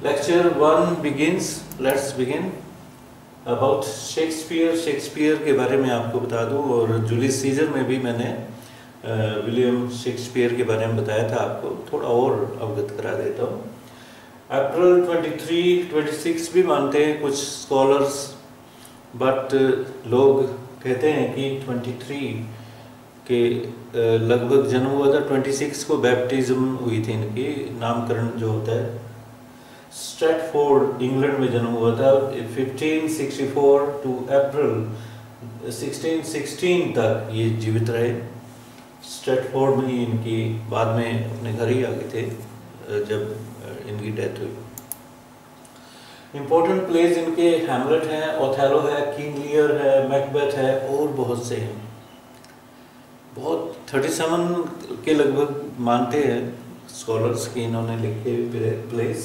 Lecture 1 begins. Let's begin. About Shakespeare के बारे में आपको बता दूं, और जूलियस सीजर में भी मैंने विलियम शेक्सपियर के बारे में बताया था, आपको थोड़ा और अवगत करा देता हूँ। अप्रैल 23-26 भी मानते हैं कुछ स्कॉलर्स, बट लोग कहते हैं कि 23 के लगभग जन्म हुआ था। 26 को बैप्टिज्म हुई थी, इनकी नामकरण जो होता है। स्ट्रैटफोर्ड इंग्लैंड में जन्म हुआ था 1564 टू अप्रैल 1616 तक ये जीवित रहे। स्ट्रैटफोर्ड में ही इनकी बाद में अपने घर ही आ गए थे जब इनकी डेथ हुई। इम्पोर्टेंट प्लेज इनके हैमलेट हैं, ओथेलो है, किंग लियर है, मैकबेथ है और बहुत से हैं। बहुत 37 के लगभग मानते हैं स्कॉलर्स की इन्होंने लिखे प्लेस।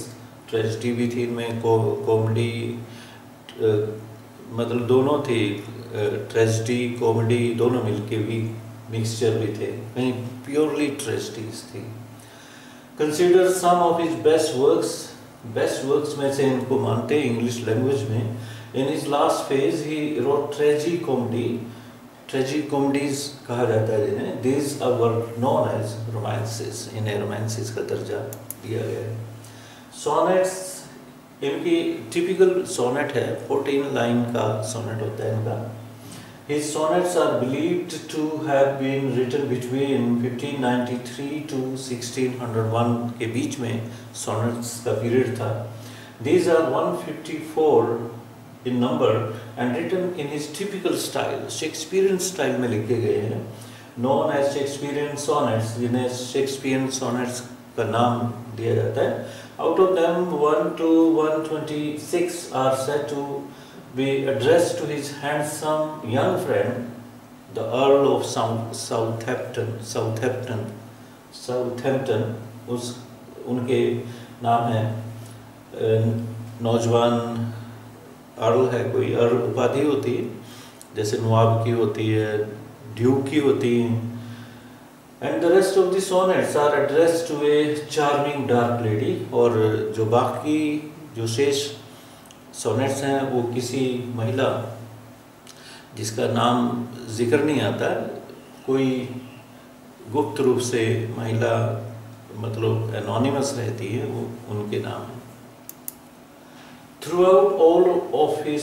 ट्रेजिडी भी थी इनमें, कॉमेडी मतलब दोनों थी, ट्रेजिडी कॉमेडी दोनों मिलके भी मिक्सचर भी थे, कहीं प्योरली ट्रेजिडीज थी। Consider some of his best works में से इनको मानते हैं इंग्लिश लैंग्वेज में। In his last phase he wrote tragicomedies कहा जाता है जिन्हें। These are known as romances, इन्हें रोमांसेस का दर्जा दिया गया है। सोनेट्स इनकी टिपिकल सोनेट है, 14 लाइन का सोनेट होता है इनका। His sonnets are believed to have been written between 1593 to 1601 के बीच में sonnets का पीरियड था। These are 154 in number and written in his typical style, Shakespearean style में लिखे गए हैं, known as Shakespearean sonnets, जिन्हें Shakespearean sonnets का नाम दिया जाता है। Out of them 1 to 126 are said to be addressed to his handsome young friend, the Earl of Southampton, उनके नाम है। नौजवान अर्ल है, कोई अर्ल उपाधि होती है जैसे नवाब की होती है, ड्यूक की होती है। And the rest of the sonnets are addressed to a charming dark lady, और जो बाकी जो शेष सोनेट्स हैं वो किसी महिला जिसका नाम जिक्र नहीं आता, कोई गुप्त रूप से महिला मतलब एनोनिमस रहती है, वो उनके नाम है। Throughout all of his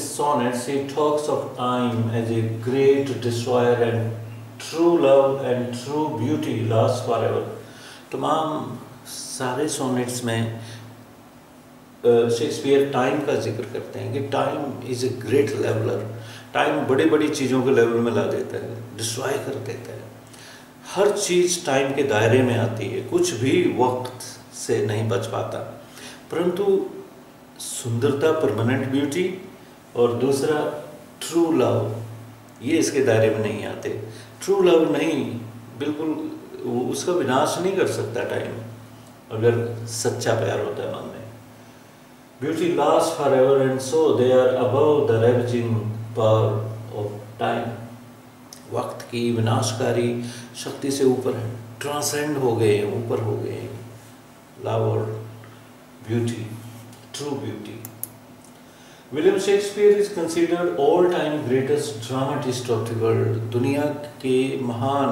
sonnets he talks of time as a great destroyer and true love and true beauty lasts forever। तमाम सारे सोनेट्स में शेक्सपियर टाइम का जिक्र करते हैं कि time is a great leveller. Time बड़ी बड़ी चीज़ों के लेवल में ला देता है, डिस्ट्रॉय कर देता है। हर चीज़ टाइम के दायरे में आती है, कुछ भी वक्त से नहीं बच पाता। परंतु सुंदरता, परमानेंट ब्यूटी, और दूसरा ट्रू लव, ये इसके दायरे में नहीं आते। ट्रू लव नहीं, बिल्कुल उसका विनाश नहीं कर सकता टाइम, अगर सच्चा प्यार होता है मन में। Beauty last forever and so they are above the ravaging power of time. वक्त की विनाशकारी शक्ति से ऊपर है, ट्रांसेंड हो गए, ऊपर हो गए लव और beauty, true beauty. William Shakespeare is considered all time greatest dramatist of the world. दुनिया के महान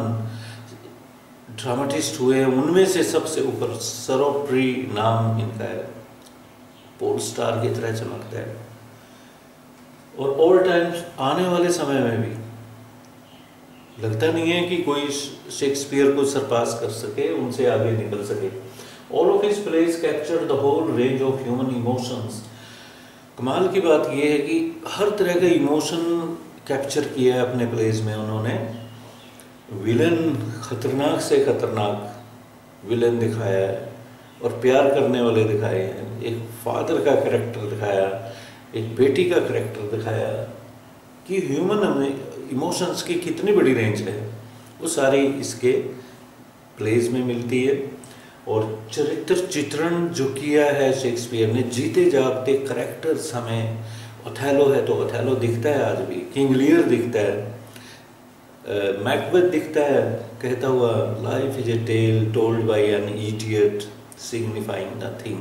ड्रामाटिस्ट हुए, उनमें से सबसे ऊपर सर्वोपरि नाम इनका है, पोल स्टार की तरह चमकता है। और ऑल टाइम आने वाले समय में भी लगता नहीं है कि कोई शेक्सपियर को सरपास कर सके, उनसे आगे निकल सके। All of his plays capture the whole range of human emotions. कमाल की बात यह है कि हर तरह का इमोशन कैप्चर किया है अपने प्लेज में उन्होंने। विलन, खतरनाक से खतरनाक विलन दिखाया है, और प्यार करने वाले दिखाए हैं। एक फादर का कैरेक्टर दिखाया, एक बेटी का कैरेक्टर दिखाया, कि ह्यूमन इमोशंस की कितनी बड़ी रेंज है, वो सारी इसके प्लेज में मिलती है। और चरित्र चित्रण जो किया है शेक्सपियर ने, जीते जागते करैक्टर्स हमें, ओथेलो है तो ओथेलो दिखता है आज भी, किंग लियर दिखता है, मैकबेथ दिखता है कहता हुआ life is a tale told by an idiot signifying nothing.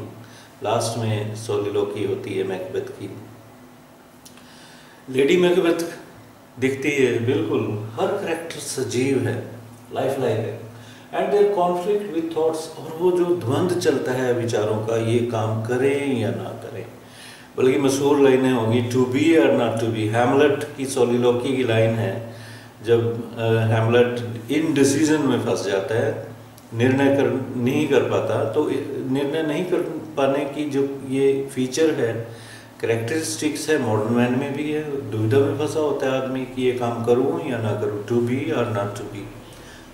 Last में सोलिलोकी होती है मैकबेथ की। लेडी मैकबेथ दिखती है, बिल्कुल हर करेक्टर सजीव है, लाइफ लाइक है, and there conflict with thoughts, और वो जो द्वंद्व चलता है विचारों का, ये काम करें या ना करें। बल्कि मशहूर लाइनें होंगी, टू बी और नॉट टू बी। हैमलेट की सोलिलोकी की लाइन है, जब हैमलेट इन डिसीजन में फंस जाता है, निर्णय नहीं कर पाता, तो निर्णय नहीं कर पाने की जो ये फीचर है, करेक्टरिस्टिक्स है, मॉडर्न मैन में भी है। दुविधा में फंसा होता है आदमी कि ये काम करूँ या ना करूँ, टू बी और नॉट टू बी।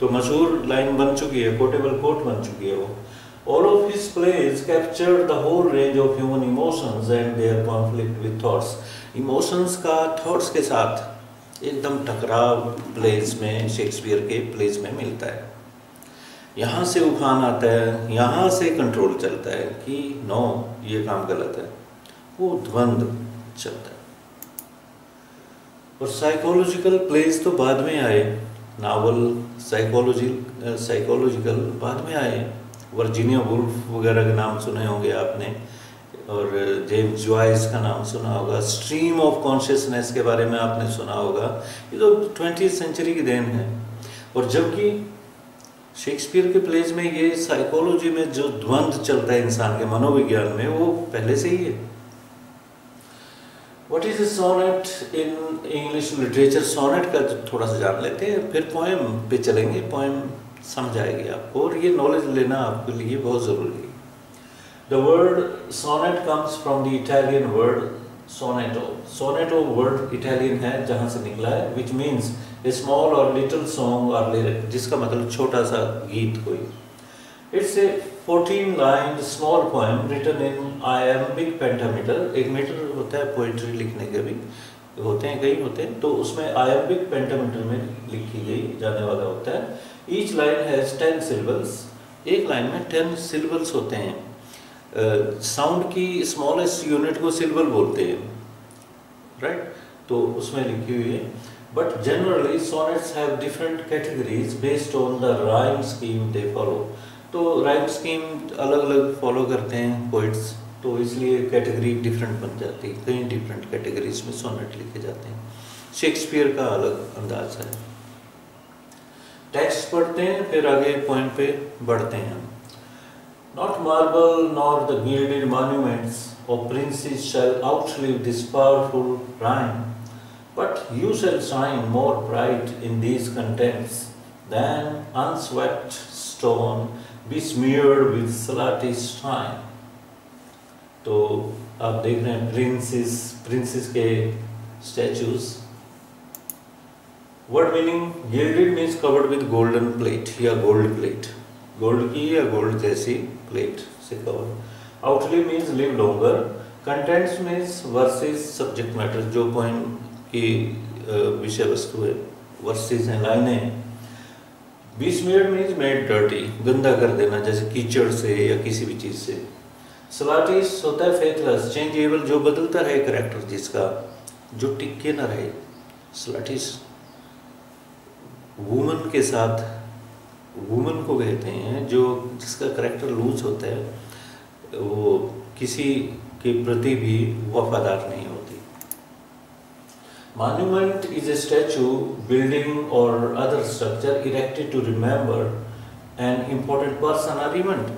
तो मशहूर लाइन बन चुकी है, कोटेबल कोट बन चुकी है वो। All of his plays captured the whole range of human emotions and their conflict with thoughts. Emotions का thoughts के साथ एकदम टकराव प्लेज में, शेक्सपियर के प्लेज में मिलता है। यहाँ से उफान आता है, यहाँ से कंट्रोल चलता है कि नो ये काम गलत है, वो द्वंद्व चलता है। और साइकोलॉजिकल प्लेज तो बाद में आए, नावल साइकोलॉजिकल बाद में आए। वर्जीनिया वुल्फ वगैरह के नाम सुने होंगे आपने, और जेम्स जॉयस का नाम सुना होगा, स्ट्रीम ऑफ कॉन्शियसनेस के बारे में आपने सुना होगा। ये तो 20वीं सेंचुरी की देन है। और जबकि शेक्सपियर के प्लेज में ये साइकोलॉजी में जो द्वंद्व चलता है इंसान के मनोविज्ञान में, वो पहले से ही है। What is a sonnet in English literature? Sonnet का थोड़ा सा जान लेते हैं, फिर पोएम पे चलेंगे। पोएम समझ आएगी आपको, और ये नॉलेज लेना आपके लिए बहुत ज़रूरी है। The word sonnet comes from the Italian word sonetto. Sonetto word Italian है, जहाँ से निकला है, विच मीन्स ए स्मॉल और लिटिल सॉन्ग और लिरिक, जिसका मतलब छोटा सा गीत कोई। It's a 14 line small poem written in iambic pentameter. एक मीटर होता है पोइट्री लिखने के भी होते हैं, कई होते हैं, तो उसमें आयम्बिक पेंटामीटर में लिखी गई जाने वाला होता है। Each line has 10 syllables. एक लाइन में 10 सिलेबल्स होते हैं। साउंड की स्मॉलेस्ट यूनिट को सिलेबल बोलते हैं, राइट? तो उसमें लिखी हुई है। But generally sonnets have different categories based on the rhyme scheme they follow. तो राइम स्कीम अलग अलग फॉलो करते हैं पोइट्स, तो इसलिए कैटेगरी डिफरेंट बन जाती है। कई डिफरेंट कैटेगरीज में सोनेट लिखे जाते हैं। शेक्सपियर का अलग अंदाज है। टेक्स्ट पढ़ते हैं, फिर आगे पॉइंट पे बढ़ते हैं। Not marble nor the gilded monuments of princes shall outlive this powerful rhyme, but you shall shine more bright in these contents than unswept stone besmeared with sluttish time. तो आप देख रहे हैं प्रिंसेस के statues. Word meaning, gilded means covered with golden plate या gold plate, gold की या gold जैसी प्लेट से cover. Outlive means live longer. Contents means versus, subject matter, जो पोएम की विषय वस्तु है, वर्सेस हैं, लाइनें हैं। बीस्मीयर्ड मीन्स मेड डर्टी, गंदा कर देना, जैसे कीचड़ से या किसी भी चीज़ से। स्लाटिस होता है फेथलेस, चेंजेबल, जो बदलता रहे करेक्टर जिसका, जो टिके ना रहे। स्लाटिस वुमन के साथ, वुमन को कहते हैं जो जिसका करेक्टर लूज होता है, वो किसी के प्रति भी वफादार नहीं होती। Monument is a statue, building or other structure erected to remember an important person or event.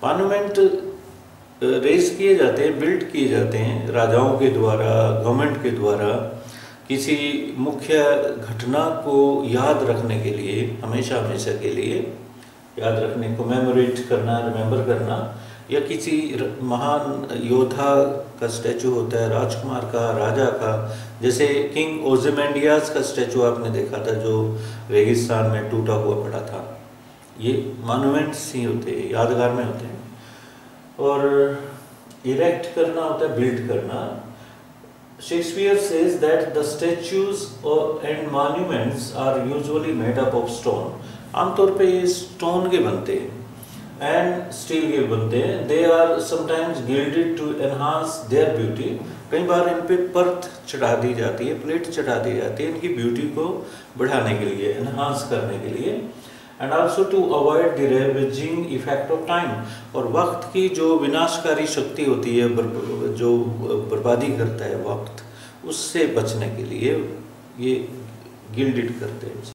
Monument raise किए जाते हैं, बिल्ड किए जाते हैं राजाओं के द्वारा, गवर्नमेंट के द्वारा, किसी मुख्य घटना को याद रखने के लिए, हमेशा हमेशा के लिए याद रखने, कोमेमोरेट करना, रिमेंबर करना, या किसी महान योद्धा का स्टैचू होता है, राजकुमार का, राजा का, जैसे किंग ओज़िमेंडियास का स्टैचू आपने देखा था जो रेगिस्तान में टूटा हुआ पड़ा था। ये मॉन्यूमेंट्स ही होते हैं, यादगार में होते हैं। और इरेक्ट करना होता है बिल्ड करना। Shakespeare says that the statues and monuments are usually made up of stone. आमतौर पे ये स्टोन के बनते हैं एंड स्टील के बनते हैं। They are sometimes gilded to enhance their beauty. कई बार इन पे परत चढ़ा दी जाती है, प्लेट चढ़ा दी जाती है इनकी ब्यूटी को बढ़ाने के लिए, एनहांस करने के लिए। And also to avoid the ravaging effect of time, और वक्त की जो विनाशकारी शक्ति होती है, जो बर्बादी करता है वक्त, उससे बचने के लिए ये गिल्डेड करते हैं।